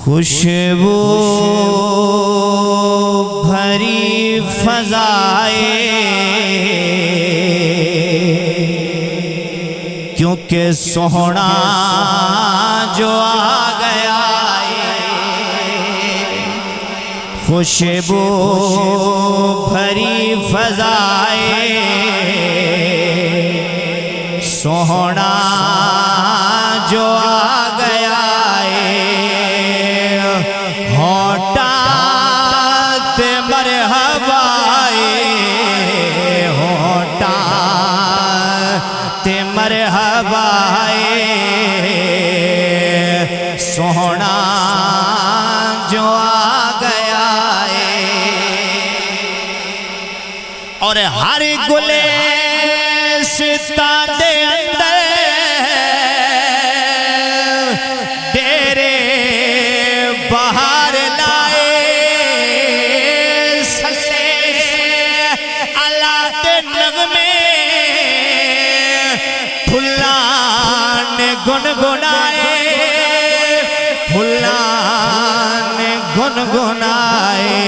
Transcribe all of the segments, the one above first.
خوشبو بھری فضائے کیونکہ سوہنا جو آ گیا خوشبو بھری فضائے سوہنا جو آ گیا ہوٹا تے مرحبا ہوٹا تے مرحبا سوہنا جو آ گیا اور ہر گلستان دے اندر ڈیرے بہار لائے سلے اللہ کے نغمے پھلان گنگنائے پھلان گنگنائے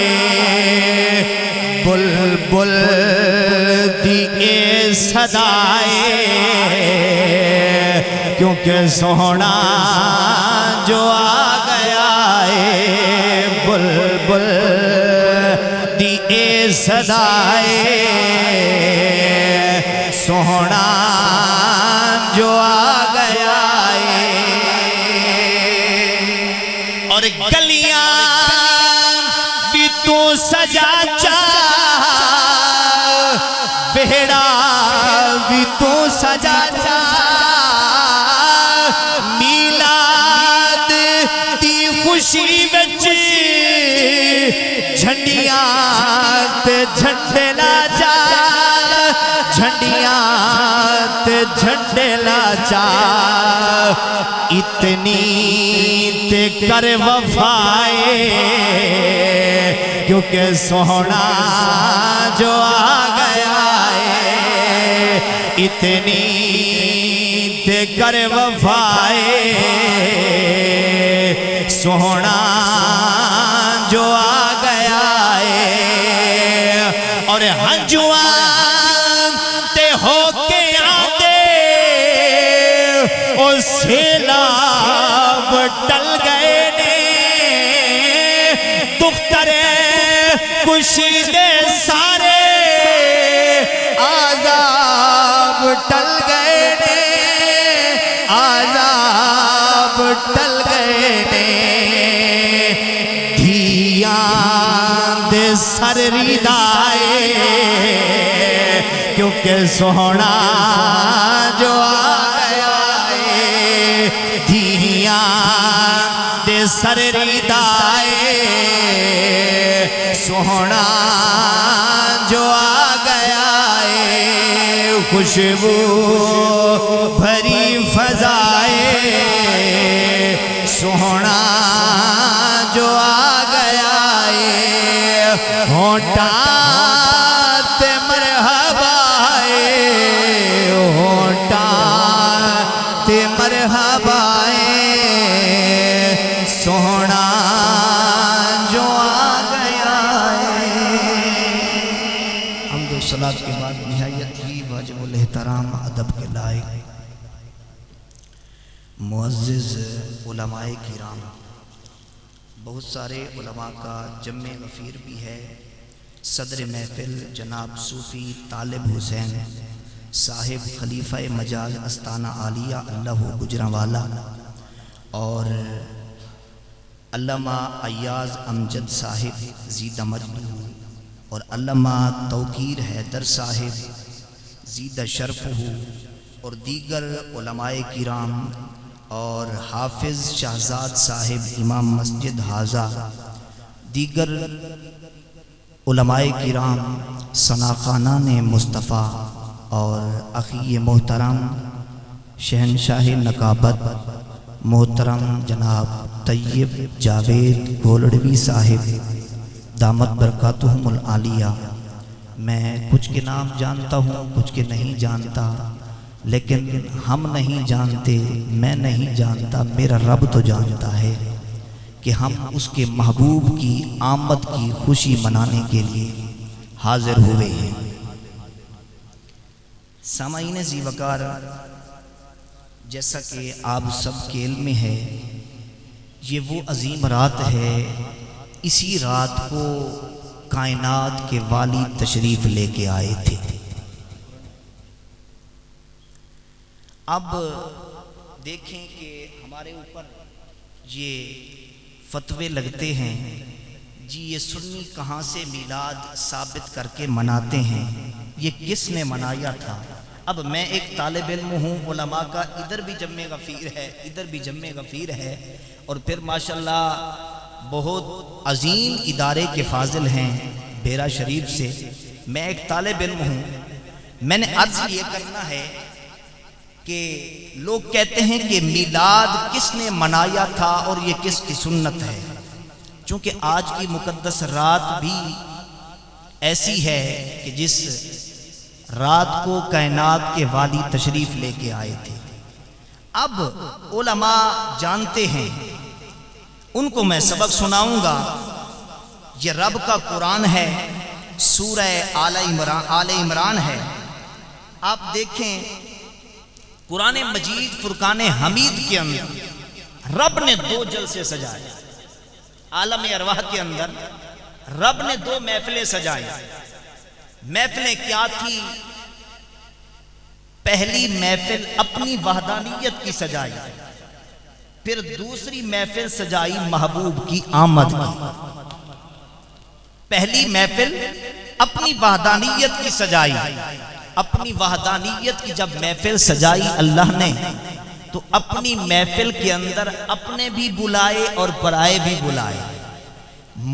بلبل دیئے صدائے کیونکہ سوہنا جو آ گیا ہے بلبل دیئے صدائے سوہنا جو آ گیا ہے اور گلیاں بھی تو سجا چاہ بیڑا بھی تو سجا چاہ میلاد دی خوشی بچ جھنڈیاں تے جھنڈے لا جا جھنڈیاں تے جھنڈے لا جا اتنی تے کر وفائے کیونکہ سوہنا جو آ گیا ہے اتنی تے کر وفائے سوہنا جو آ گیا ہے اور ہنجوان تے ہو کے آتے اور سیلاب ٹل گئے نے دختر کشیدے سارے عذاب ٹل گئے نے عذاب ٹل گئے نے دھیاں دے سر ریدائے کیونکہ سوہنا جو آ گیا ہے دھیاں دے سر ریدائے سوہنا جو آ گیا ہے خوشبو بھری فضائے سوہنا جو آ گیا ہے ہوٹا تے مرحبا ہوٹا تے مرحبا سوہنا جو آ گیا ہے حمد و صلاۃ کے بعد نہایت ہی واجب الاحترام ادب کے لائق معزز علماء کرام بہت سارے علماء کا جمع غفیر بھی ہے صدر محفل جناب صوفی طالب حسین صاحب خلیفہ مجاز استانہ عالیہ اللہ گجرانوالا اور علامہ ایاز امجد صاحب زیدہ مجدو اور علامہ توقیر حیدر صاحب زیدہ شرف ہو اور دیگر علماء کرام اور حافظ شہزاد صاحب امام مسجد حاضہ دیگر علماء کرام ثناخانان مصطفیٰ اور اخی محترم شہنشاہ نقابت محترم جناب طیب جاوید گولڑوی صاحب دامت برکاتہم العالیہ میں کچھ کے نام جانتا ہوں کچھ کے نہیں جانتا لیکن ہم نہیں جانتے میں نہیں جانتا میرا رب تو جانتا ہے کہ ہم اس کے محبوب کی آمد کی خوشی منانے کے لیے حاضر ہوئے ہیں۔ سامعین ذی وقار، جیسا کہ آپ سب کے علم میں ہے، یہ وہ عظیم رات ہے، اسی رات کو کائنات کے والی تشریف لے کے آئے تھے۔ اب دیکھیں کہ ہمارے اوپر یہ فتوے لگتے ہیں، جی یہ سنی کہاں سے میلاد ثابت کر کے مناتے ہیں، یہ کس نے منایا تھا؟ اب میں ایک طالب علم ہوں، علماء کا ادھر بھی جمع غفیر ہے، ادھر بھی جمع غفیر ہے، اور پھر ماشاءاللہ بہت عظیم ادارے کے فاضل ہیں بیرا شریف سے۔ میں ایک طالب علم ہوں، میں نے عرض یہ کرنا ہے کہ لوگ کہتے ہیں کہ میلاد کس نے منایا تھا اور یہ کس کی سنت ہے، چونکہ آج کی مقدس رات بھی ایسی ہے کہ جس رات کو کائنات کے والی تشریف لے کے آئے تھے۔ اب علماء جانتے ہیں، ان کو میں سبق سناؤں گا۔ یہ رب کا قرآن ہے، سورہ آل عمران ہے۔ آپ دیکھیں قرآن مجید فرقان حمید کے اندر رب نے 2 جلسے سجائے، عالم ارواح کے اندر رب نے 2 محفلیں سجائی۔ محفلیں کیا تھی؟ پہلی محفل اپنی وحدانیت کی سجائی، پھر دوسری محفل سجائی محبوب کی آمد کی۔ پہلی محفل اپنی وحدانیت کی سجائی، اپنی وحدانیت کی جب محفل سجائی اللہ نے، تو اپنی محفل کے اندر اپنے بھی بلائے اور پرائے بھی بلائے،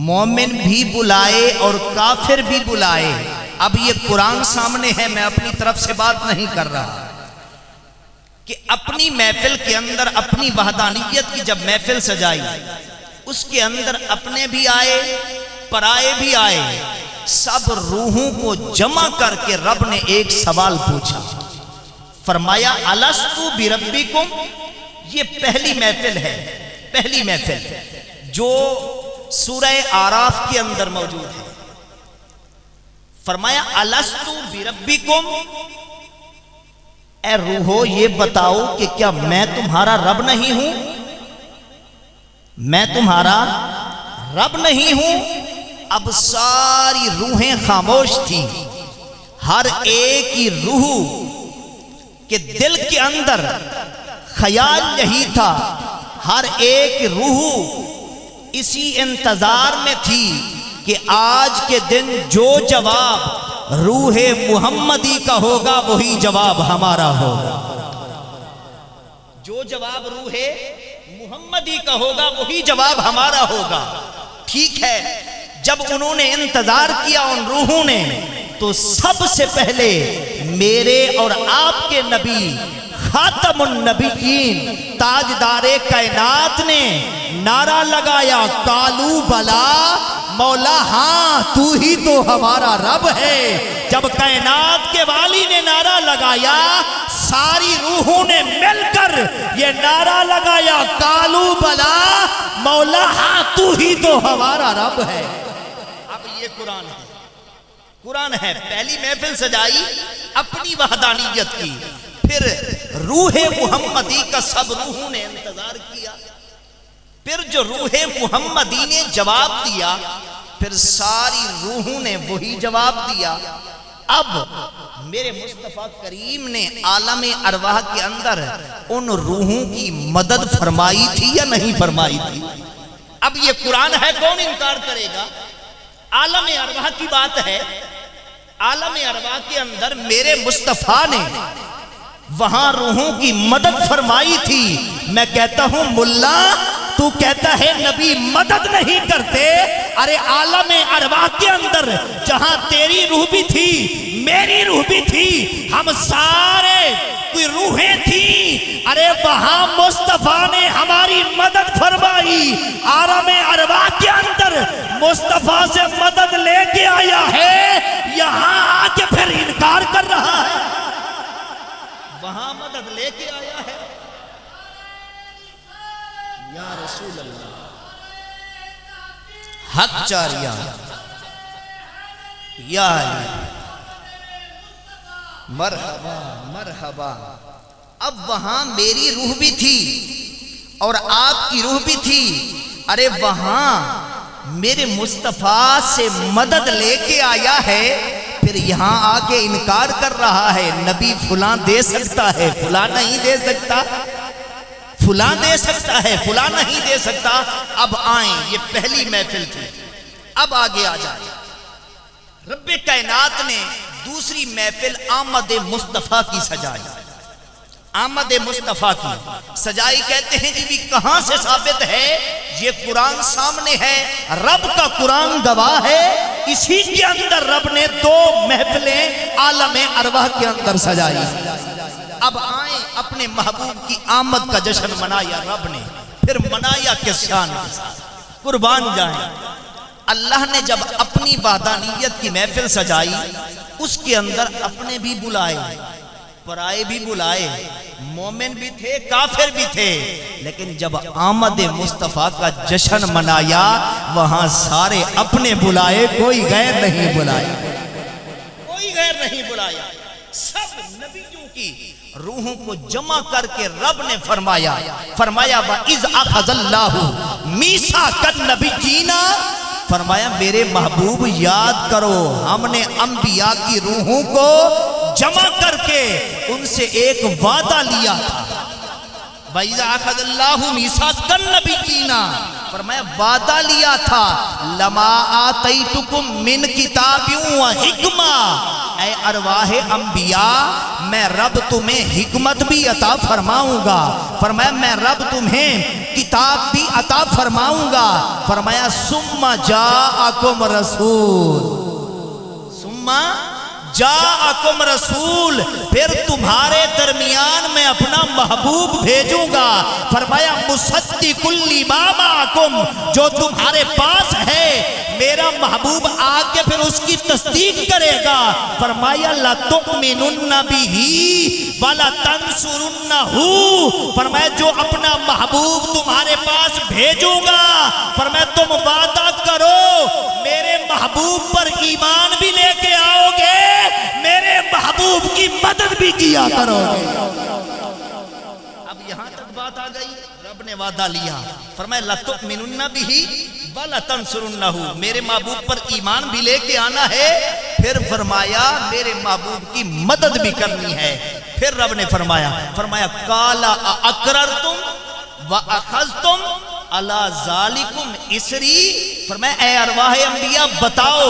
مومن بھی بلائے اور کافر بھی بلائے۔ اب یہ قرآن سامنے ہے، میں اپنی طرف سے بات نہیں کر رہا، کہ اپنی محفل کے اندر اپنی وحدانیت کی جب محفل سجائی، اس کے اندر اپنے بھی آئے پرائے بھی آئے، سب روحوں کو جمع کر کے رب نے ایک سوال پوچھا، فرمایا الستو بربکم۔ یہ پہلی محفل ہے، پہلی محفل جو سورہ آراف کے اندر موجود ہے۔ فرمایا الستو بربکم، اے روحو یہ بتاؤ کہ کیا میں تمہارا رب نہیں ہوں؟ میں تمہارا رب نہیں ہوں؟ اب ساری روحیں خاموش تھیں، ہر ایک کی روح کے دل کے اندر خیال یہی تھا، ہر ایک روح اسی انتظار میں تھی کہ آج کے دن جو جواب روح محمدی کا ہوگا وہی جواب ہمارا ہوگا، جو جواب روح محمدی کا ہوگا وہی جواب ہمارا ہوگا۔ ٹھیک ہے، جب انہوں نے انتظار کیا ان روحوں نے، تو سب سے پہلے میرے اور آپ کے نبی خاتم النبیین تاجدار کائنات نے نعرہ لگایا، قالوا بلا مولا ہاں تو ہی تو ہمارا رب ہے۔ جب کائنات کے والی نے نعرہ لگایا، ساری روحوں نے مل کر یہ نعرہ لگایا، قالوا بلا مولا ہاں تو ہی تو ہمارا رب ہے۔ اب یہ قرآن ہے، قرآن ہے۔ پہلی محفل سجائی اپنی وحدانیت کی، پھر روح محمدی کا سب روحوں نے انتظار کیا، پھر جو روح محمدی نے جواب دیا، پھر ساری روحوں نے وہی جواب دیا۔ اب میرے مصطفیٰ کریم نے عالم ارواح کے اندر ان روحوں کی مدد فرمائی تھی یا نہیں فرمائی تھی؟ اب یہ قرآن ہے، کون انکار کرے گا؟ عالم ارواح کی بات ہے، عالم ارواح کے اندر میرے مصطفیٰ نے وہاں روحوں کی مدد فرمائی تھی۔ میں کہتا ہوں ملا تو کہتا ہے نبی مدد نہیں کرتے، ارے عالم ارواح کے اندر جہاں تیری روح بھی تھی میری روح بھی تھی، ہم سارے کوئی روحیں تھیں، ارے وہاں مصطفیٰ نے ہماری مدد فرمائی۔ عالم ارواح کے اندر مصطفیٰ سے مدد لے کے آیا ہے، یہاں آ کے پھر انکار کر رہا ہے۔ وہاں مدد لے کے آیا ہے، یا رسول اللہ حق چاریا یا علی مرحبا مرحبا۔ اب وہاں میری روح بھی تھی اور آپ کی روح بھی تھی، ارے وہاں میرے مصطفیٰ سے مدد لے کے آیا ہے، پھر یہاں آ کے انکار کر رہا ہے نبی فلاں دے سکتا ہے فلاں نہیں دے سکتا، فلاں دے سکتا ہے فلاں نہیں دے سکتا۔ اب آئیں، یہ پہلی محفل تھی، اب آگے آ جائیں۔ رب کائنات نے دوسری محفل آمد مصطفیٰ کی سجائی، آمد مصطفیٰ کی سجائی۔ کہتے ہیں جی بھی کہاں سے ثابت ہے؟ یہ قرآن سامنے ہے، رب کا قرآن گواہ ہے، اسی کے اندر رب نے دو محفلیں عالم ارواح کے اندر سجائی۔ اب آئیں، اپنے محبوب کی آمد کا جشن منایا رب نے، پھر منایا کس شان کے ساتھ، قربان جائیں۔ اللہ نے جب اپنی وحدانیت کی محفل سجائی، اس کے اندر اپنے بھی بلائے، پرائے بھی بلائے، مومن بھی تھے کافر بھی تھے، لیکن جب آمد مصطفیٰ کا جشن منایا وہاں سارے اپنے بلائے، کوئی غیر نہیں بلایا، کوئی غیر نہیں بلایا۔ سب نبیوں کی روحوں کو جمع کر کے رب نے فرمایا وَإِذْ أَخَذَ اللَّهُ مِيثَاقَ النَّبِيِّينَ، فرمایا میرے محبوب یاد کرو، ہم نے انبیاء کی روحوں کو جمع کر کے ان سے ایک وعدہ لیا تھا۔ وَإِذْ أَخَذَ اللَّهُ مِيثَاقَ النَّبِيِّينَ، فرمایا وعدہ لیا تھا لَمَا آتَيْتُكُم مِّن کِتَابٍ وَحِکْمَةٍ، اے ارواح انبیاء میں رب تمہیں حکمت بھی عطا فرماؤں گا، فرمایا میں رب تمہیں کتاب بھی عطا فرماؤں گا، فرمایا ثم جاءکم رسول، ثم جاءکم رسول، پھر تمہارے درمیان میں اپنا محبوب بھیجوں گا، فرمایا مصدق لما معکم، جو تمہارے پاس ہے میرا محبوب آ کے پھر اس کی تصدیق کرے گا، فرمایا لَتُؤْمِنُنَّ بِهِ وَلَتَنْصُرُنَّهُ، فرمایا جو اپنا محبوب تمہارے پاس بھیجوں گا، فرمایا تم وعدہ کرو میرے محبوب پر ایمان بھی لے کے آؤ گے، میرے محبوب کی مدد بھی کیا کرو گے۔ اب یہاں تک بات آ گئی، رب نے وعدہ لیا، فرمایا لَتُؤْمِنُنَّ بِهِ وَلَتَنْصُرُنَّهُ، میرے محبوب پر ایمان بھی لے کے آنا ہے، پھر فرمایا میرے محبوب کی مدد بھی کرنی ہے۔ پھر رب نے فرمایا قَالَ أَأَقْرَرْتُمْ وَأَخَذْتُمْ عَلَى ذَلِكُمْ إِصْرِي، فرمایا اے ارواح انبیاء بتاؤ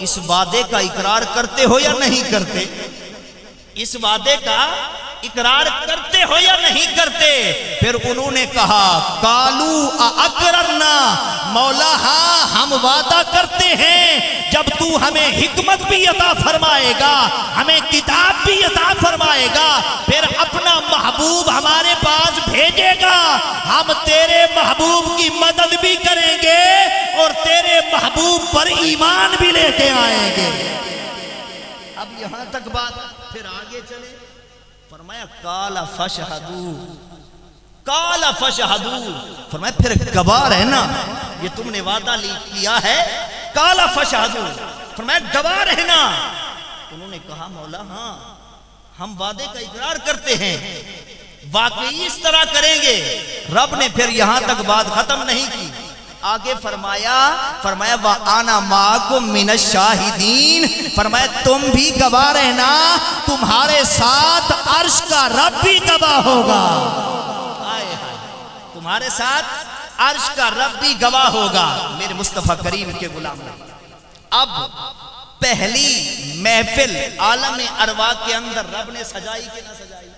اس وعدے کا اقرار کرتے ہو یا نہیں کرتے، اس وعدے کا اقرار کرتے ہو یا نہیں کرتے؟ پھر انہوں نے کہا قَالُوا أَأَقْرَرْنَا، مولا ہاں ہم وعدہ کرتے ہیں جب تو ہمیں حکمت بھی عطا فرمائے گا، ہمیں کتاب بھی عطا فرمائے گا، پھر اپنا محبوب ہمارے پاس بھیجے گا، ہم تیرے محبوب کی مدد بھی کریں گے اور تیرے محبوب پر ایمان بھی لے کے آئیں گے۔ اب یہاں تک بات، پھر آگے چلے، فرمایا قَالَ فَاشْهَدُوا، قَالَ فَاشْهَدُوا، فرمایا پھر گواہ رہنا، یہ تم نے وعدہ کیا ہے، قَالَ فَاشْهَدُوا، فرمایا گواہ رہنا۔ انہوں نے کہا مولا ہاں ہم وعدے کا اقرار کرتے ہیں، واقعی اس طرح کریں گے۔ رب نے پھر یہاں تک بات ختم نہیں کی، آگے فرمایا وَأَنَا مَعَكُم مِّنَ الشَّاهِدِينَ، فرمایا تم بھی گواہ رہنا، تمہارے ساتھ عرش کا رب بھی گواہ ہوگا، تمہارے ساتھ عرش کا رب بھی گواہ ہوگا میرے مصطفیٰ کریم کے غلام۔ اب پہلی محفل عالم ارواح کے اندر رب نے سجائی کہ نہ سجائی؟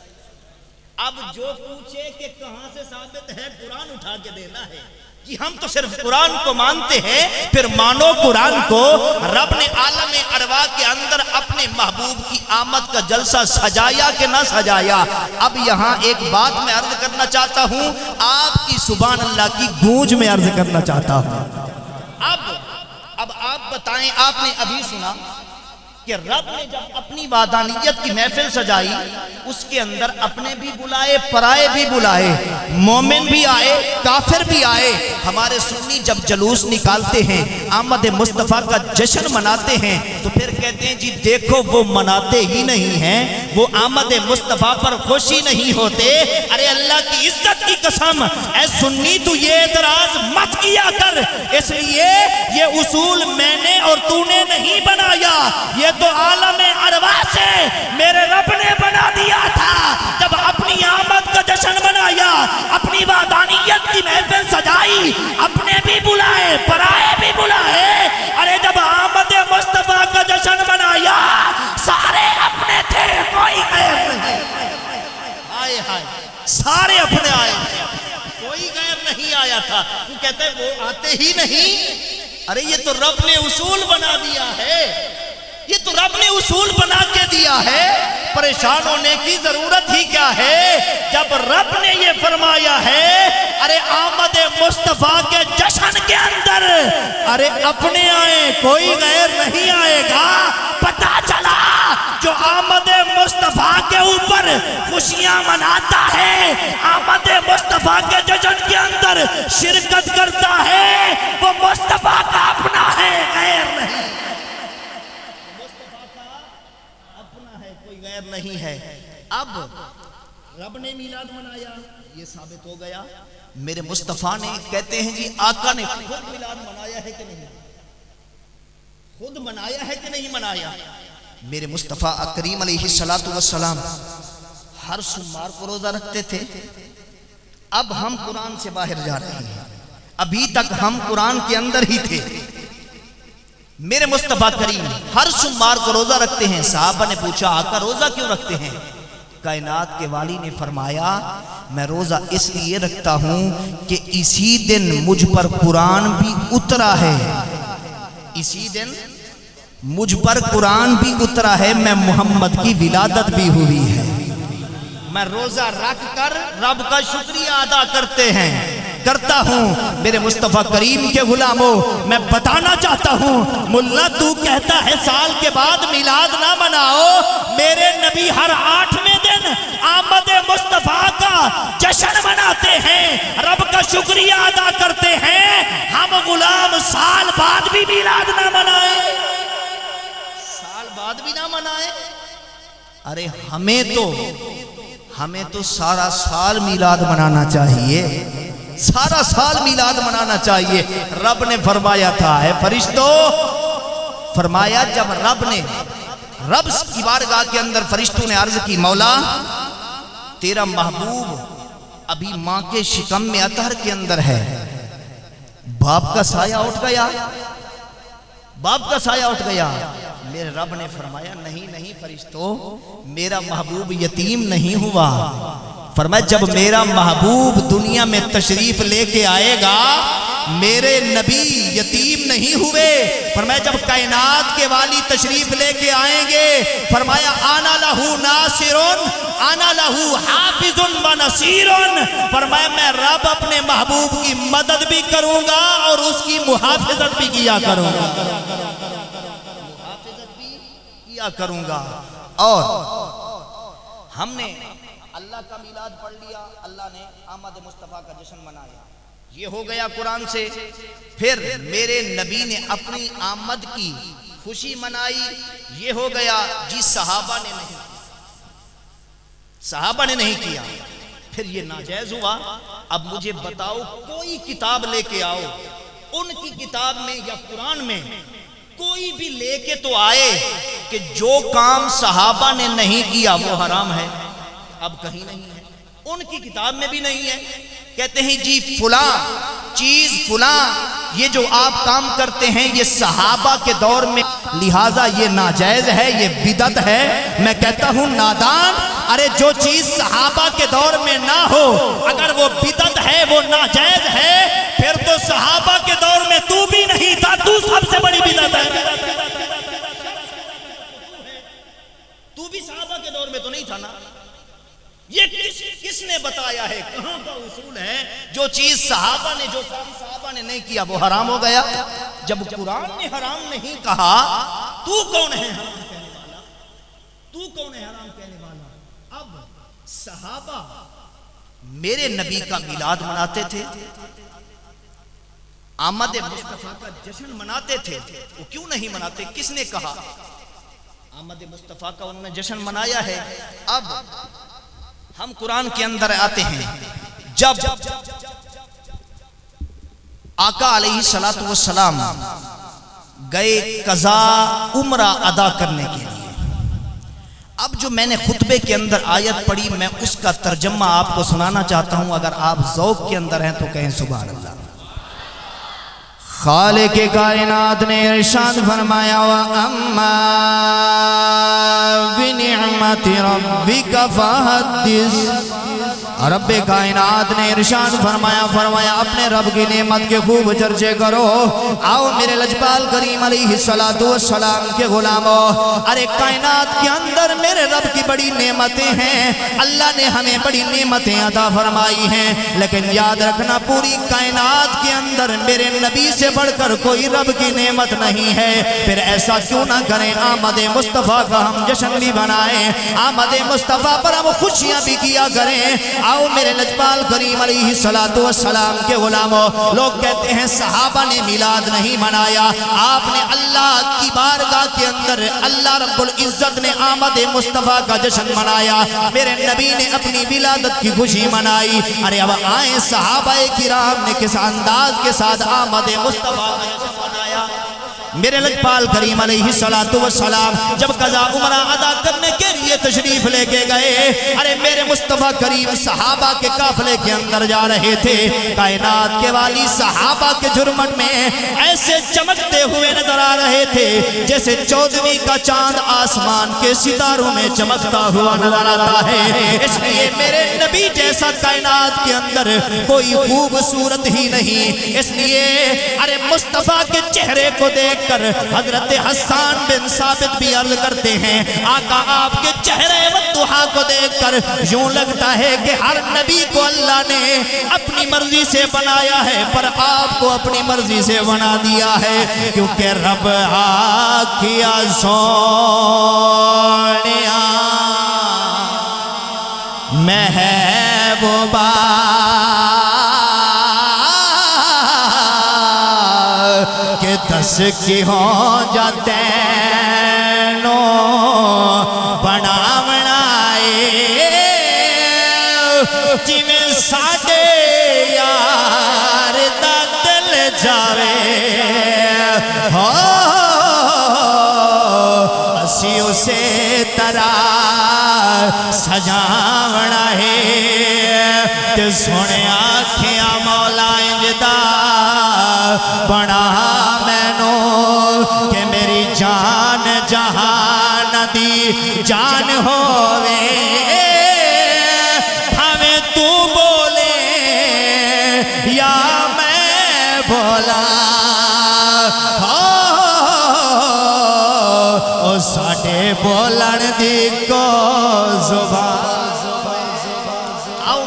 اب جو پوچھے کہ کہاں سے ثابت ہے، قرآن اٹھا کے دینا ہے کہ ہم تو صرف قرآن کو مانتے ہیں، پھر مانو قرآن کو۔ رب نے عالم ارواح کے اندر اپنے محبوب کی آمد کا جلسہ سجایا کہ نہ سجایا؟ اب یہاں ایک بات میں عرض کرنا چاہتا ہوں، آپ کی سبحان اللہ کی گونج میں عرض کرنا چاہتا ہوں۔ اب آپ بتائیں، آپ نے ابھی سنا کہ رب نے جب اپنی وحدانیت کی محفل سجائی اس کے اندر اپنے بھی بلائے پرائے بھی بلائے، مومن بھی آئے کافر بھی آئے۔ ہمارے سنی جب جلوس نکالتے ہیں، آمد مصطفیٰ کا جشن مناتے ہیں، تو پھر کہتے ہیں جی دیکھو وہ مناتے ہی نہیں ہیں، وہ آمد مصطفیٰ پر خوشی نہیں ہوتے۔ ارے اللہ کی عزت کی قسم اے سنی تو یہ اعتراض مت کیا کر، اس لیے یہ اصول میں نے اور تو نے نہیں بنایا، یہ تو عالم ارواح سے میرے رب نے بنا دیا تھا۔ جب اپنی آمد کا جشن منایا، اپنی وحدانیت کی محفل سجائی، اپنے بھی بلائے پرائے بھی بلائے۔ ارے جب آمد مصطفیٰ کا جشن منایا سارے اپنے تھے، کوئی غیر نہیں۔ آئے ہائے، سارے اپنے آئے تھے، کوئی غیر نہیں آیا تھا۔ تو کہتا ہے وہ آتے ہی نہیں۔ ارے یہ تو رب نے اصول بنا دیا ہے، یہ تو رب نے اصول بنا کے دیا ہے، پریشان ہونے کی ضرورت ہی کیا ہے جب رب نے یہ فرمایا ہے۔ ارے آمد مصطفیٰ کے جشن کے اندر ارے اپنے آئے، کوئی غیر نہیں آئے گا۔ پتہ چلا جو آمد مصطفیٰ کے اوپر خوشیاں مناتا ہے، آمد مصطفیٰ کے جشن کے اندر شرکت کرتا ہے، وہ مصطفیٰ کا اپنا ہے، غیر نہیں، غیر نہیں ہے۔ اب رب نے میلاد منایا، یہ ثابت ہو گیا۔ میرے مصطفیٰ نے کہتے ہیں جی آقا نے خود میلاد منایا ہے کہ نہیں، خود منایا ہے کہ نہیں منایا؟ میرے مصطفیٰ کریم علیہ السلام ہر سوموار کو روزہ رکھتے تھے۔ اب ہم قرآن سے باہر جا رہے ہیں، ابھی تک ہم قرآن کے اندر ہی تھے۔ میرے مصطفیٰ کریم ہر سوموار کو روزہ رکھتے ہیں۔ صحابہ نے پوچھا آقا روزہ کیوں رکھتے ہیں؟ کائنات کے والی نے فرمایا میں روزہ اس لیے رکھتا ہوں کہ اسی دن مجھ پر قرآن بھی اترا ہے، اسی دن مجھ پر قرآن بھی اترا ہے، میں محمد کی ولادت بھی ہوئی ہے۔ میں روزہ رکھ کر رب کا شکریہ ادا کرتا ہوں۔ میرے مصطفیٰ کریم کے غلاموں میں بتانا چاہتا ہوں، ملا تو کہتا ہے سال کے بعد میلاد نہ مناؤ، میرے نبی ہر 8ویں دن آمد مصطفیٰ کا جشن مناتے ہیں، رب کا شکریہ ادا کرتے ہیں۔ ہم غلام سال بعد بھی میلاد نہ منائیں، سال بعد بھی نہ منائیں۔ ارے ہمیں تو سارا سال میلاد منانا چاہیے، سارا سال میلاد منانا چاہیے۔ رب نے فرمایا تھا ہے فرشتوں، فرمایا جب رب کی بارگاہ کے اندر فرشتوں نے عرض کی مولا تیرا محبوب ابھی ماں کے شکم میں اطہر کے اندر ہے، باپ کا سایہ اٹھ گیا، باپ کا سایہ اٹھ گیا۔ میرے رب نے فرمایا نہیں فرشتوں، میرا محبوب یتیم نہیں ہوا۔ فرمایا جب میرا محبوب دنیا میں تشریف لے کے آئے گا میرے نبی یتیم نہیں ہوئے۔ فرمایا جب کائنات کے والی تشریف لے کے آئیں گے، فرمایا آنا لہو ناصرون آنا لہو حافظ و نصیرون، فرمایا میں رب اپنے محبوب کی مدد بھی کروں گا اور اس کی محافظت بھی کیا کروں گا، محافظت بھی کیا کروں گا۔ اور ہم نے اللہ کا میلاد پڑھ لیا، اللہ نے آمد مصطفیٰ کا جشن منایا، یہ ہو گیا قرآن سے۔ پھر میرے نبی نے اپنی آمد کی خوشی منائی، یہ ہو گیا جی صحابہ نے نہیں کیا، پھر یہ ناجائز ہوا۔ اب مجھے بتاؤ کوئی کتاب لے کے آؤ، ان کی کتاب میں یا قرآن میں کوئی بھی لے کے تو آئے کہ جو کام صحابہ نے نہیں کیا وہ حرام ہے، اب کہیں نہیں ہے، ان کی کتاب میں بھی نہیں ہے۔ کہتے ہیں جی فلاں چیز فلاں یہ جو آپ کام کرتے ہیں یہ صحابہ کے دور میں لہٰذا یہ ناجائز ہے، یہ بدعت ہے۔ میں کہتا ہوں نادان، ارے جو چیز صحابہ کے دور میں نہ ہو اگر وہ بدعت ہے، وہ ناجائز ہے، پھر تو صحابہ کے دور میں تو بھی نہیں تھا، تو سب سے بڑی بدعت ہے۔ تو بھی صحابہ کے دور میں تو نہیں تھا نا، یہ کس نے بتایا ہے، کہاں کا اصول ہے؟ جو چیز صحابہ نے جو کام صحابہ نے نہیں کیا وہ حرام ہو گیا۔ جب قرآن نے حرام نہیں کہا تو کون ہے؟ تو کون ہے حرام کہنے والا؟ اب صحابہ میرے نبی کا میلاد مناتے تھے، آمد مصطفیٰ کا جشن مناتے تھے، وہ کیوں نہیں مناتے؟ کس نے کہا؟ آمد مصطفیٰ کا انہوں نے جشن منایا ہے۔ اب ہم قرآن کے اندر آتے ہیں، جب آقا علیہ السلام گئے قضا عمرہ ادا کرنے کے لیے، اب جو میں نے خطبے کے اندر آیت پڑھی، میں اس کا ترجمہ آپ کو سنانا چاہتا ہوں، اگر آپ ذوق کے اندر ہیں تو کہیں سبحان اللہ۔ خالق کائنات نے ارشاد فرمایا وَأَمَّا بِنِعْمَةِ رَبِّكَ فَحَدِّثْ۔ رب کائنات نے ارشاد فرمایا اپنے رب کی نعمت کے خوب چرچے کرو۔ آؤ میرے لجپال کریم علیہ السلام کے غلاموں، ارے کائنات کے اندر میرے رب کی بڑی نعمتیں ہیں، اللہ نے ہمیں بڑی نعمتیں عطا فرمائی ہیں، لیکن یاد رکھنا پوری کائنات کے اندر میرے نبی سے بڑھ کر کوئی رب کی نعمت نہیں ہے۔ پھر ایسا کیوں نہ کریں، آمد مصطفیٰ کا ہم جشن بھی منائیں، آمد مصطفیٰ پر ہم خوشیاں بھی کیا کریں۔ آؤ میرے لجپال کریم علیہ السلام کے غلاموں، لوگ کہتے ہیں صحابہ نے میلاد نہیں منایا، آپ نے اللہ کی بارگاہ کے اندر اللہ رب العزت نے آمد مصطفیٰ کا جشن منایا، میرے نبی نے اپنی ولادت کی خوشی منائی۔ ارے اب آئیں صحابہ کرام نے کس انداز کے ساتھ آمد مصطفیٰ کا جشن منایا۔ میرے لجپال کریم علیہ السلام جب قضا عمرہ ادا کرنے کے لیے تشریف لے کے گئے، ارے میرے مصطفیٰ کریم صحابہ کے قافلے کے اندر جا رہے تھے، کائنات کے والی صحابہ کے جرمٹ میں ایسے چمکتے ہوئے نظر آ رہے تھے جیسے 14ویں کا چاند آسمان کے ستاروں میں چمکتا ہوا نظر آتا ہے۔ اس لیے میرے نبی جیسا کائنات کے اندر کوئی خوبصورت ہی نہیں، اس لیے ارے مصطفیٰ کے چہرے کو دیکھ کر حضرت حسان بن ثابت بھی عرض کرتے ہیں، آقا آپ کے چہرے والضحا کو دیکھ کر یوں لگتا ہے کہ ہر نبی کو اللہ نے اپنی مرضی سے بنایا ہے، پر آپ کو اپنی مرضی سے بنا دیا ہے، کیونکہ رب آکیا سونیا محبوبہ کہ دس کی ہو جاتے نو بنا بنائے جی میں ساڑے یار دا دل جاوے ہو اسی اسے طرح سجاونا ہے تے سونے آنکھیاں مولا انجدہ بنا مینو کہ میری جان جہان دی جان ہووے ہمیں تو بولے یا میں بولا او ساڑھے بولن دی کو زبان۔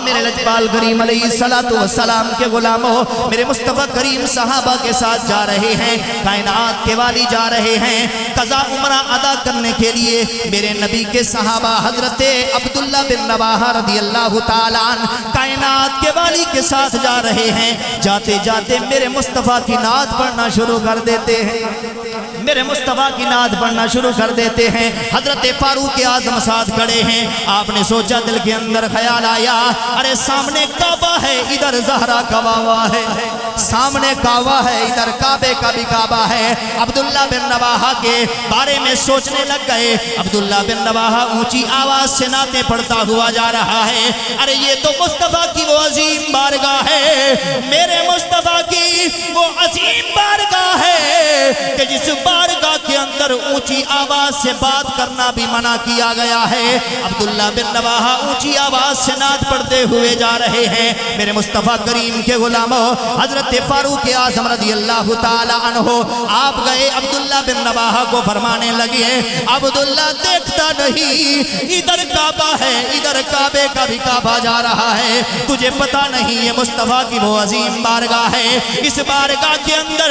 میرے لجپال کریم علیہ السلام کے غلاموں، میرے مصطفیٰ کریم صحابہ کے ساتھ جا رہے ہیں، کائنات کے والی جا رہے ہیں قضا عمرہ ادا کرنے کے لیے۔ میرے نبی کے صحابہ حضرت عبداللہ بن رواحہ رضی اللہ تعالیٰ عنہ کائنات کے والی کے ساتھ جا رہے ہیں، جاتے جاتے میرے مصطفیٰ کی نعت پڑھنا شروع کر دیتے ہیں، میرے مصطفیٰ کی نعت پڑھنا شروع کر دیتے ہیں۔ حضرت فاروق اعظم ساتھ کھڑے ہیں، آپ نے سوچا دل کے اندر خیال آیا، ارے سامنے کعبہ ہے ادھر زہرا کا کعبہ ہے، سامنے کعبہ ہے ادھر کعبے کا بھی کعبہ ہے۔ عبداللہ بن رواحہ کے بارے میں سوچنے لگ گئے۔ عبداللہ بن رواحہ اونچی آواز سے نعتیں پڑھتا ہوا جا رہا ہے، ارے یہ تو مصطفیٰ کی وہ عظیم بارگاہ ہے، میرے مصطفیٰ کی وہ عظیم بارگاہ ہے کہ جس بارگاہ کے اندر اونچی آواز سے بات کرنا بھی منع کیا گیا ہے۔ عبداللہ بن رواحہ اونچی آواز سے نعت پڑھتے ہوئے جا رہے ہیں۔ میرے مصطفیٰ کریم کے غلاموں، حضرت فاروق اعظم رضی اللہ تعالی عنہ آپ گئے عبداللہ بن رواحہ کو فرمانے لگے، عبداللہ دیکھتا نہیں ادھر کعبہ ہے ادھر کعبے کا بھی کعبہ جا رہا ہے، تجھے پتا نہیں یہ مصطفیٰ کی وہ عظیم بارگاہ ہے، اس بارگاہ کے اندر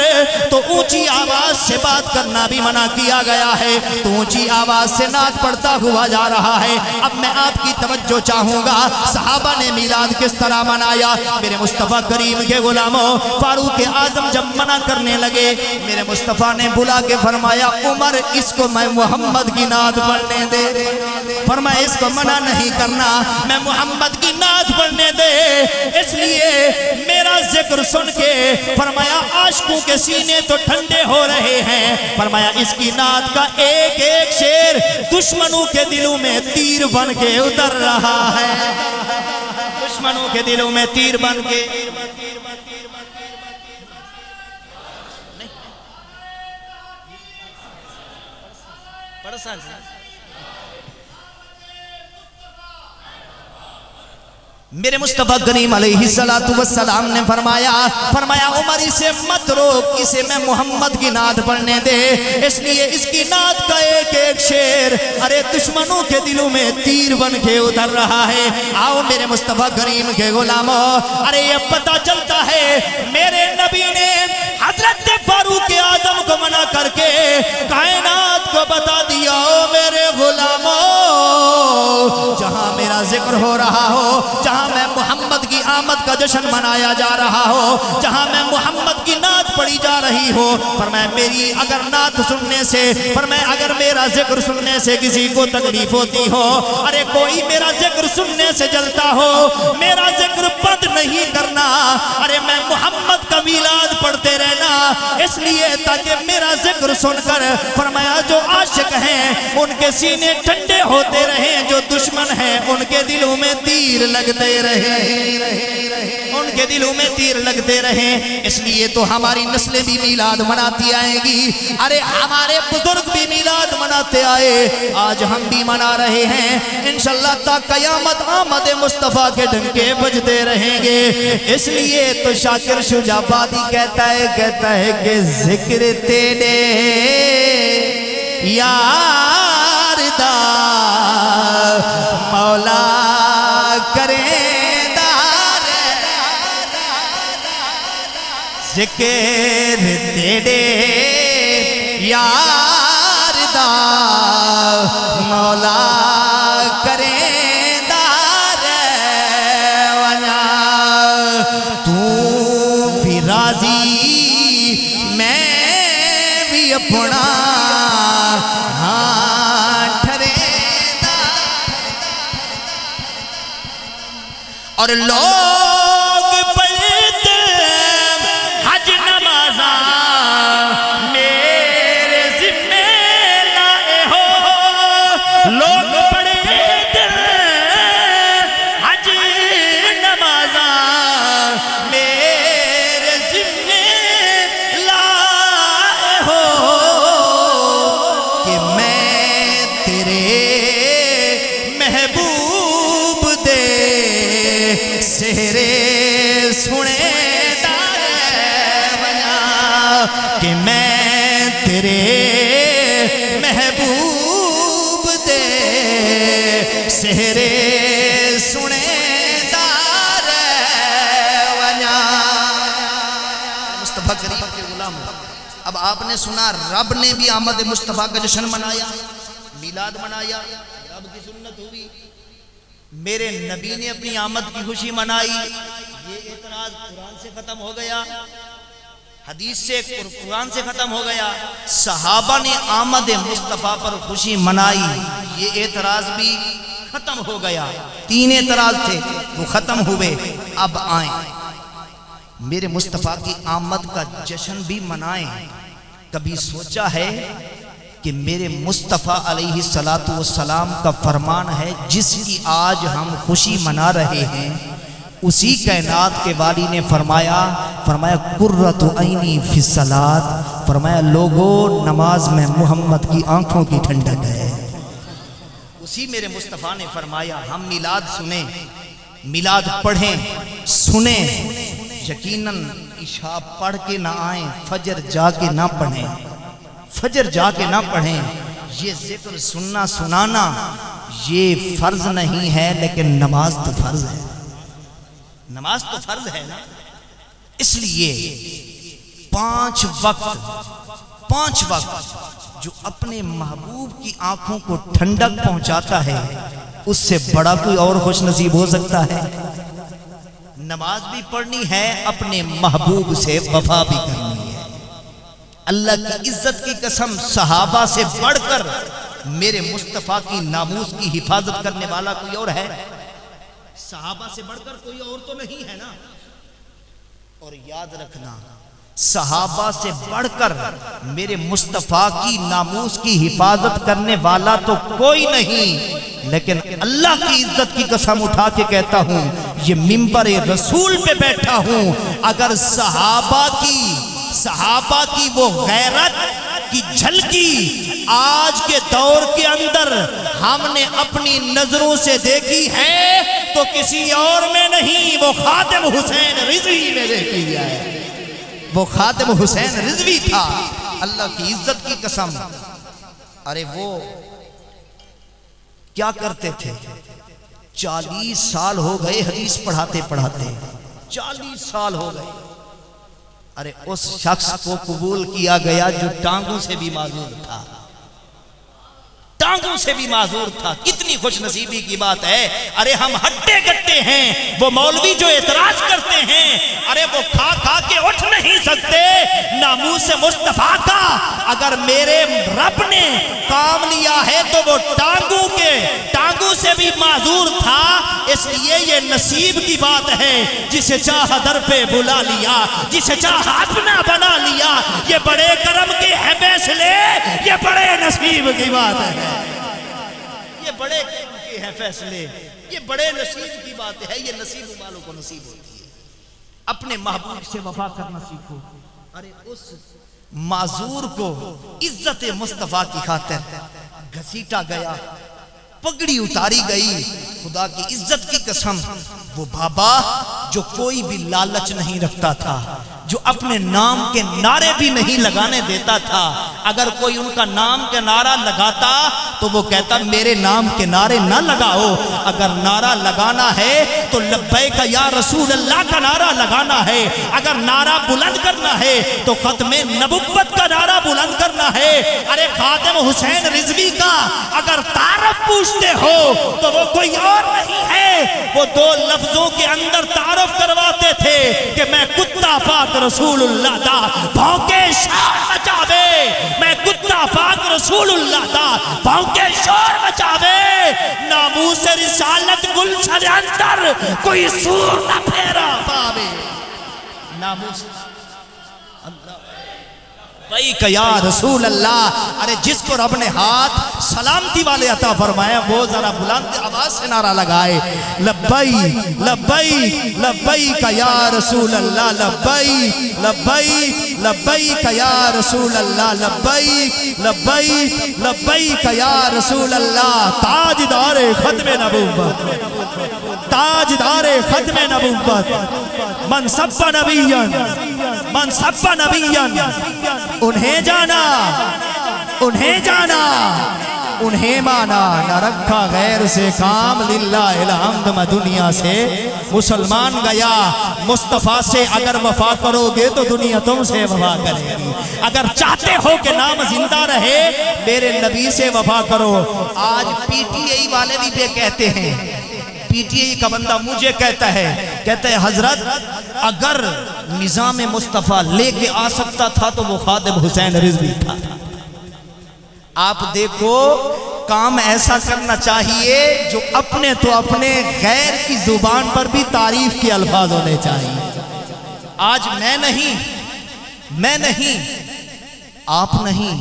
تو اونچی آواز سے بات کرنا بھی منع کیا دیا گیا ہے، تو اونچی آواز سے نعت پڑھتا ہوا جا رہا ہے۔ اب میں آپ کی توجہ چاہوں گا، صحابہ نے میلاد کس طرح منایا؟ میرے مصطفیٰ کریم کے غلاموں، فاروق اعظم جب منع کرنے لگے، میرے مصطفیٰ نے بلا کے فرمایا عمر اس کو میں محمد کی نعت پڑھنے دے۔ فرمایا اس کو منع نہیں کرنا، میں محمد کی نعت پڑھنے دے۔ اس لیے میرا ذکر سن کے فرمایا عاشقوں کے سینے تو ٹھنڈے ہو رہے ہیں۔ فرمایا اس کی نعت کا ایک ایک شعر دشمنوں کے دلوں میں تیر بن کے اتر رہا ہے، دشمنوں کے دلوں میں تیر بن کے۔ میرے مصطفیٰ کریم علیہ السلام نے فرمایا عمر اسے مت روک، اسے میں محمد کی نعت پڑھنے دے، اس لیے اس کی نعت کا ایک ایک شعر ارے دشمنوں کے دلوں میں تیر بن کے اتر رہا ہے۔ آؤ میرے مصطفیٰ کریم کے غلاموں، ارے یہ پتہ چلتا ہے میرے نبی نے حضرت فاروق اعظم کو منع کر کے کائنات کو بتا دیا، او میرے غلاموں جہاں میرا ذکر ہو رہا ہو، جہاں میں محمد کی آمد کا جشن منایا جا رہا ہو، جہاں میں محمد کی نعت پڑھی جا رہی ہو، فرمایا میری اگر نعت سننے سے، فرمایا اگر میرا ذکر سننے سے کسی کو تکلیف ہوتی ہو، ارے کوئی میرا ذکر سننے سے جلتا ہو، میرا ذکر بند نہیں کرنا، ارے میں محمد کا میلاد پڑھتے رہنا، اس لیے تاکہ میرا ذکر سن کر فرمایا جو عاشق ہیں ان کے سینے ٹھنڈے ہوتے رہیں، جو دشمن ہیں ان کے دلوں میں تیر لگتے رہیں، ان کے دلوں میں تیر لگتے رہیں۔ اس لیے تو ہماری نسلیں بھی میلاد مناتی آئیں گی، ارے ہمارے بزرگ بھی میلاد مناتے آئے، آج ہم بھی منا رہے ہیں، انشاءاللہ تا قیامت آمد مصطفیٰ کے ڈنکے بجتے رہیں گے۔ اس لیے تو شاکر شجاع آبادی کہتا ہے کہ ذکر تیرے یار دا مولا کریں دار، ذکر تیرے یار دا مولا کریں دار، ونیا تو بھی راضی میں بھی اپنا اور لوگ پڑھتے حج نمازاں میرے ذمہ لائے ہو، لوگ پڑھتے حج نمازاں میرے ذمہ لائے ہو، کہ میں تیرے محبوب دے سہرے سنے دار بنا، کہ میں تیرے محبوب دے سہرے سنے دار بنا۔ مصطفیٰ کریم کے غلام، اب آپ نے سنا رب نے بھی آمد مصطفیٰ کا جشن منایا، میلاد منایا، رب کی سنت ہوئی، میرے نبی نے اپنی آمد کی خوشی منائی، یہ اعتراض قرآن سے ختم ہو گیا، حدیث سے قرآن سے ختم ہو گیا۔ صحابہ نے آمد مصطفیٰ پر خوشی منائی، یہ اعتراض بھی ختم ہو گیا۔ تین اعتراض تھے وہ ختم ہوئے، اب آئیں میرے مصطفیٰ کی آمد کا جشن بھی منائیں۔ کبھی سوچا ہے کہ میرے مصطفیٰ علیہ السلام کا فرمان ہے جس کی آج ہم خوشی منا رہے ہیں، اسی کائنات کے والی نے فرمایا قرۃ عینی فی الصلاۃ، فرمایا لوگوں نماز میں محمد کی آنکھوں کی ٹھنڈک ہے۔ اسی میرے مصطفیٰ نے فرمایا ہم میلاد سنیں، میلاد پڑھیں، سنیں، یقیناً عشاء پڑھ کے نہ آئیں، فجر جا کے نہ پڑھیں، فجر جا کے نہ پڑھیں۔ یہ ذکر سننا سنانا یہ فرض نہیں ہے، لیکن نماز تو فرض ہے، نماز تو فرض ہے نا۔ اس لیے پانچ وقت جو اپنے محبوب کی آنکھوں کو ٹھنڈک پہنچاتا ہے اس سے بڑا کوئی اور خوش نصیب ہو سکتا ہے؟ نماز بھی پڑھنی ہے، اپنے محبوب سے وفا بھی کرنی ہے۔ اللہ کی عزت کی قسم، صحابہ سے بڑھ کر میرے مصطفیٰ کی ناموس کی حفاظت کرنے والا کوئی اور ہے؟ صحابہ سے بڑھ کر کوئی اور تو نہیں ہے نا۔ اور یاد رکھنا، صحابہ سے بڑھ کر میرے مصطفیٰ کی ناموس کی حفاظت کرنے والا تو کوئی نہیں، لیکن اللہ کی عزت کی قسم اٹھا کے کہتا ہوں، یہ منبر رسول پہ بیٹھا ہوں، اگر صحابہ کی وہ غیرت کی جھلکی آج کے دور کے اندر ہم نے اپنی نظروں سے دیکھی ہے تو کسی اور میں نہیں، وہ خاتم حسین رضوی میں دیکھی ہے۔ وہ خاتم حسین رضوی تھا، اللہ کی عزت کی قسم۔ ارے وہ کیا کرتے تھے؟ 40 سال ہو گئے حدیث پڑھاتے پڑھاتے، 40 سال ہو گئے۔ ارے اس شخص کو قبول کیا گیا جو ٹانگوں سے بھی معذور تھا، ٹانگوں سے بھی معذور تھا۔ کتنی خوش نصیبی کی بات ہے۔ ارے ہم ہٹے گٹے ہیں، وہ مولوی جو اعتراض کرتے ہیں، ارے وہ کھا کھا کے اٹھ نہیں سکتے۔ ناموس مصطفیٰ کا اگر میرے رب نے کام لیا ہے تو وہ ٹانگوں سے بھی معذور تھا۔ اس لیے یہ نصیب کی بات ہے، جسے چاہا در پہ بلا لیا، جسے چاہا اپنا بنا لیا۔ یہ بڑے کرم کے ہے فیصلے، یہ بڑے نصیب کی بات ہے، یہ بڑے کرم کے ہیں فیصلے، یہ بڑے نصیب کی بات ہے۔ یہ نصیب والوں کو نصیب ہوتی ہے۔ اپنے محبوب سے وفا کرنا سیکھو۔ ارے اس معذور کو عزت مصطفیٰ کی خاطر گھسیٹا گیا، پگڑی اتاری گئی۔ خدا کی عزت کی قسم، وہ بابا جو کوئی بھی لالچ نہیں رکھتا تھا، جو اپنے نام کے نعرے بھی نہیں لگانے دیتا تھا، اگر کوئی ان کا نام کے نعرہ لگاتا تو وہ کہتا میرے نام کے نعرے نہ لگاؤ، اگر نعرہ لگانا ہے تو لبیک یا رسول اللہ کا نعرہ لگانا ہے، اگر نعرہ بلند کرنا ہے تو ختم نبوت کا نعرہ بلند کرنا ہے۔ ارے خاتم حسین رضوی کا اگر تعارف پوچھتے ہو تو وہ کوئی اور نہیں ہے، وہ 2 لفظوں کے اندر تعارف کرواتے تھے کہ میں کتا پاک رسول اللہ دا بھونکے شور مچاوے، میں کتا پاک رسول اللہ دا بھونکے شور مچاوے، ناموس رسالت گلشن اندر کوئی سور نہ پھیرا پاوے۔ ناموس لبیک یا رسول اللہ۔ ارے جس کو رب نے ہاتھ سلامتی والے عطا فرمایا وہ ذرا بلند آواز سے نعرہ لگائے، لبیک لبیک لبیک یا رسول اللہ، لبیک لبیک لبیک یا رسول اللہ، لبیک لبیک لبیک یا رسول اللہ۔ تاجدار ختم نبوت، تاجدار ختم نبوت، من سب نبیًا، من سب نبیًا، انہیں جانا، انہیں جانا، انہیں مانا، نہ رکھا غیر سے کام، للہ الحمد میں دنیا سے مسلمان گیا۔ مصطفیٰ سے اگر وفا کرو گے تو دنیا تم سے وفا کرے گی۔ اگر چاہتے ہو کہ نام زندہ رہے میرے نبی سے وفا کرو۔ آج پی ٹی آئی والے بھی بے کہتے ہیں، پی ٹی آئی کا بندہ مجھے کہتا ہے حضرت اگر نظام مصطفیٰ لے کے آ سکتا تھا تو وہ خاتم حسین رضوی تھا۔ آپ دیکھو کام ایسا کرنا چاہیے جو اپنے تو اپنے غیر کی زبان پر بھی تعریف کے الفاظ ہونے چاہیے۔ آج میں نہیں، آپ نہیں،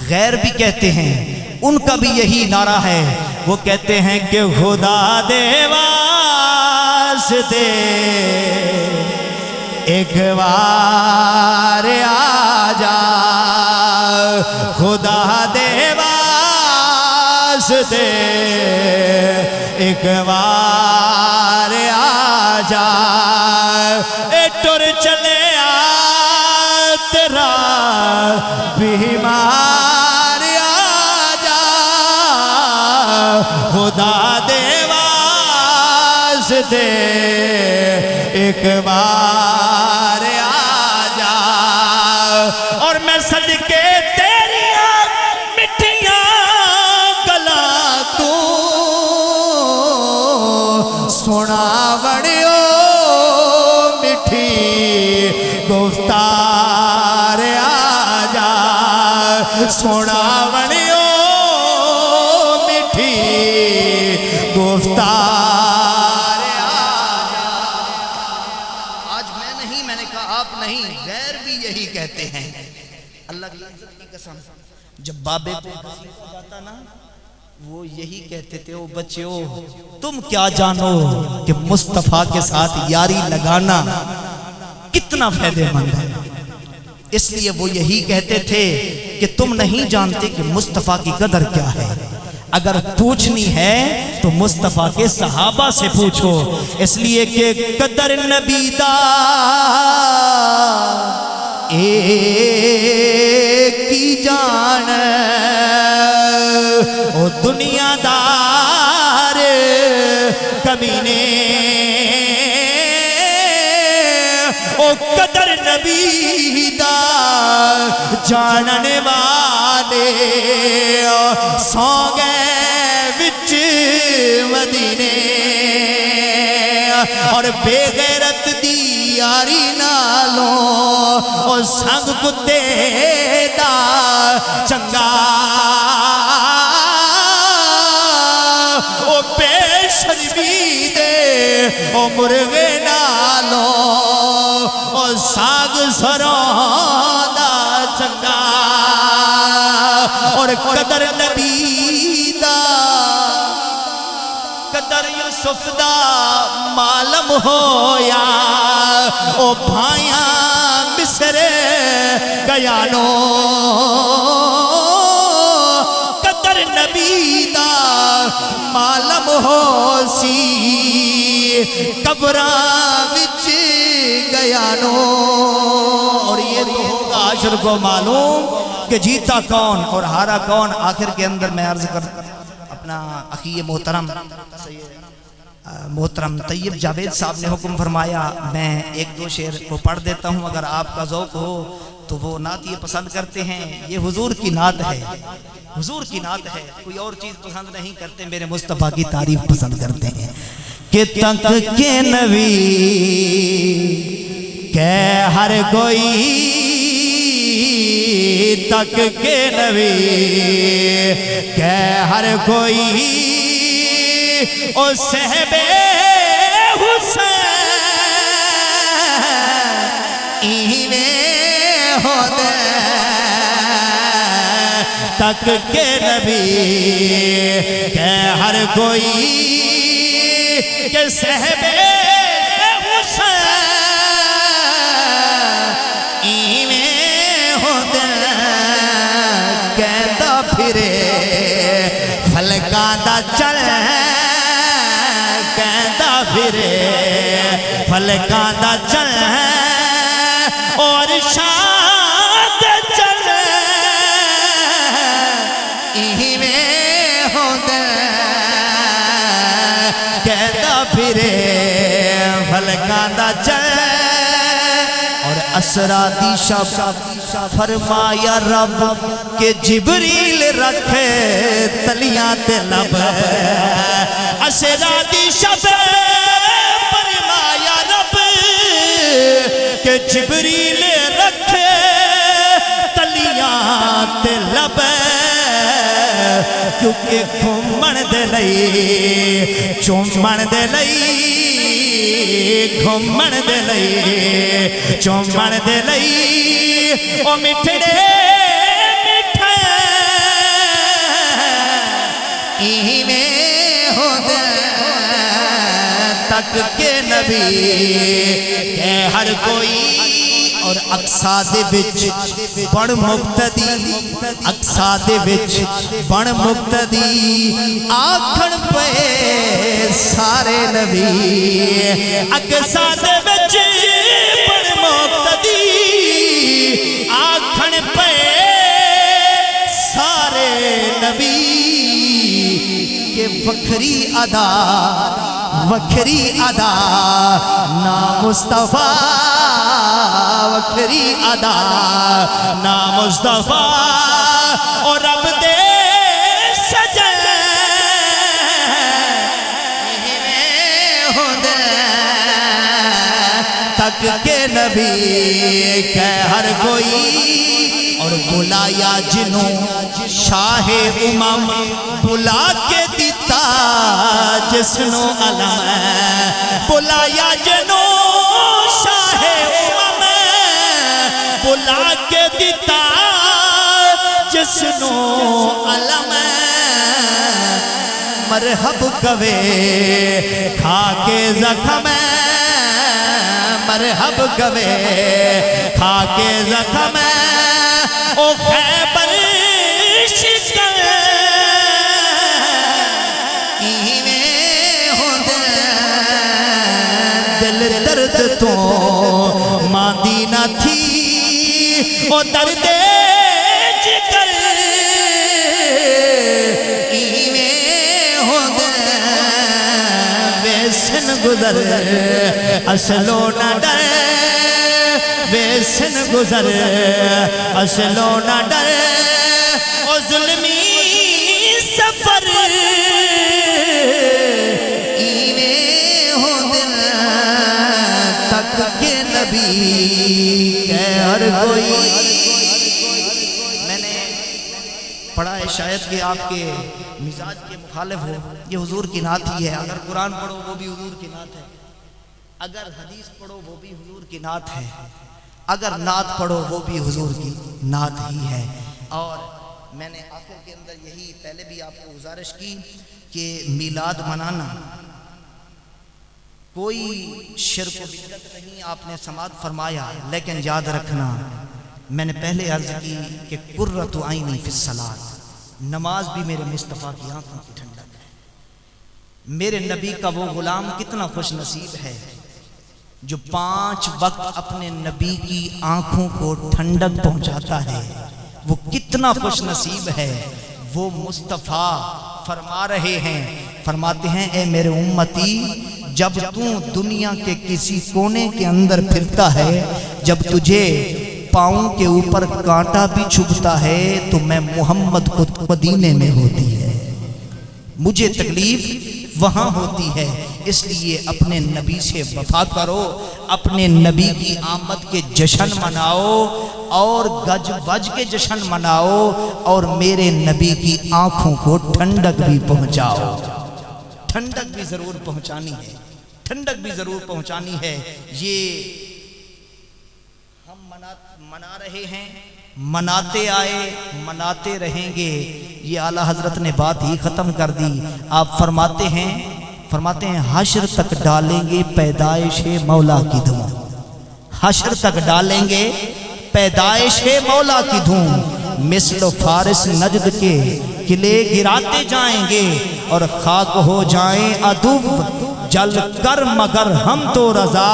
غیر بھی کہتے ہیں، ان کا بھی یہی نعرہ ہے۔ وہ کہتے ہیں کہ خدا دے واسطے ایک بار آ جا، خدا دے واسطے ایک بار آ جا، اے ٹر چلے آ تیرا بیمار آ جا، خدا دے واسطے ایک بار آ جا، اور میں صدقے تیری سونا بنیو میٹھی گفتار آج میں نے کہا آپ نہیں، غیر بھی یہی کہتے ہیں۔ اللہ کی عزت کی قسم، جب بابے پہ جاتا نا وہ یہی کہتے تھے، او بچیو تم کیا جانو کہ مصطفیٰ کے ساتھ یاری لگانا کتنا فائدہ مند ہے۔ اس لیے وہ یہی کہتے تھے کہ تم نہیں جانتے کہ مصطفیٰ کی قدر کیا ہے، اگر پوچھنی ہے تو مصطفیٰ کے صحابہ سے پوچھو، اس لیے کہ قدر نبی دا ایک کی جان او دنیا دار کمینے، او قدر نبی دا جاننے والے سو گئے وچ مدینے، اور بے غیرت دی یاری نالوں او سنگ کتے دا چنگا، او بے شرمی دے او مرغے نالوں او ساگ سروں دا چنگا، اور قدر نبی دا قدر یوسف دا معلوم ہویا، او بھائیاں مصر گیانو، قدر نبی دا معلوم ہو سی قبراں وچ گیانو، اور یہ تو ہوگا حشر کو معلوم کہ جیتا کون اور ہارا کون۔ آخر کے اندر میں عرض کر اپنا اخی محترم طیب جاوید صاحب نے حکم فرمایا، میں ایک دو شعر کو پڑھ دیتا ہوں، اگر آپ کا ذوق ہو تو وہ نعت یہ پسند کرتے ہیں، یہ حضور کی نعت ہے، حضور کی نعت ہے، کوئی اور چیز پسند نہیں کرتے، میرے مصطفیٰ کی تعریف پسند کرتے ہیں۔ کہ تک کے نبی کہ ہر کوئی، تک کے نبی کہ ہر کوئی، او صحب حسین ہو دے، تک کے نبی کہ ہر کوئی کہ صحب حسین ہو دے، کہتا پھرے فلکاں دا چل، کہتا پھرے فلکاں دا چل، اور شاد چل ایویں ہو دے، کہتا پھرے فلکاں دا چل، اور اسرا دی شب فرمایا رب کہ جبریل رکھے تلیاں تے لب، اسرا دی شب فرمایا رب کہ جبریل رکھے تلیاں تے لب، کیونکہ گھومن دے لئی چومن دے لئی، گھومن دے لئی چومن دے لئی، او مٹھڑے مٹھے ایویں ہو دے، تک کے نبی کہ ہر کوئی، اور اقصا دے وچ بڑھ مقتدی، اقصا دے وچ بڑھ مقتدی، آکھن پہ سارے نبی، اقصا دے وچ بڑھ مقتدی، آکھن پہ سارے نبی، کہ وکھری ادا وکھری ادا نا مصطفیٰ، وکھری ادا نا مصطفیٰ، اور رب دے سجن ہو دے، تک کے نبی کہ ہر کوئی اور بلایا جنوں شاہ امم بلا کے دیتا جسنو علم بلایا جنوں شاہ امم بلا کے دیتا جسنو علم مرحب کوے کھا کے زخم مرحب کوے کھا کے زخم او خیبر شکر ایویں ہو دل درد تو ماندی نہ تھی او درد جگر ویسن گزر اصلو نہ ڈر ویسن گزر اصلو نہ ڈر او ظلمی سفر ایویں ہو دل تک کے نبی کہ ہر کوئی میں نے پڑھا ہے شاید کہ آپ کے مزاج کے مخالف ہو یہ حضور کی نعت ہی ہے اگر قرآن پڑھو وہ بھی حضور کی نعت ہے اگر حدیث پڑھو وہ بھی حضور کی نعت ہے اگر نعت پڑھو وہ بھی حضور کی نعت ہی ہے اور میں نے آخر کے اندر یہی پہلے بھی آپ کو گزارش کی کہ میلاد منانا کوئی شرک و بدعت نہیں آپ نے سماعت فرمایا لیکن یاد رکھنا میں نے پہلے عرض کی کہ قرۃ عینی فی الصلاۃ نماز بھی میرے مصطفیٰ کی آنکھوں کی ٹھنڈک ہے میرے نبی کا وہ غلام کتنا خوش نصیب ہے جو 5 وقت اپنے نبی کی آنکھوں کو ٹھنڈک پہنچاتا ہے وہ کتنا خوش نصیب ہے وہ مصطفیٰ فرما رہے ہیں فرماتے ہیں اے میرے امتی جب تو دنیا کے کسی کونے کے اندر پھرتا ہے جب تجھے پاؤں کے اوپر کانٹا بھی چھپتا ہے تو میں محمد کو مدینے میں ہوتی ہے مجھے تکلیف وہاں ہوتی ہے اس لیے اپنے نبی سے وفا کرو اپنے نبی کی آمد کے جشن مناؤ اور گج وج کے جشن مناؤ اور میرے نبی کی آنکھوں کو ٹھنڈک بھی پہنچاؤ ٹھنڈک بھی ضرور پہنچانی ہے ٹھنڈک بھی ضرور پہنچانی ہے یہ منا رہے ہیں مناتے آئے مناتے رہیں گے یہ اعلیٰ حضرت نے بات ہی ختم کر دی آپ فرماتے ہیں حشر تک ڈالیں گے پیدائش مولا کی دھوم حشر تک ڈالیں گے پیدائش مولا کی دھوم مثل فارس نجد کے قلعے گراتے جائیں گے اور خاک ہو جائیں عدو جل کر مگر ہم تو رضا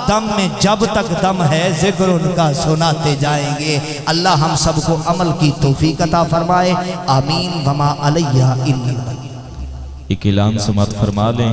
دم میں جب تک دم ہے ذکر ان کا سناتے جائیں گے اللہ ہم سب کو عمل کی توفیق عطا فرمائے آمین وما علیہ الا ایک اعلان سماعت فرما لیں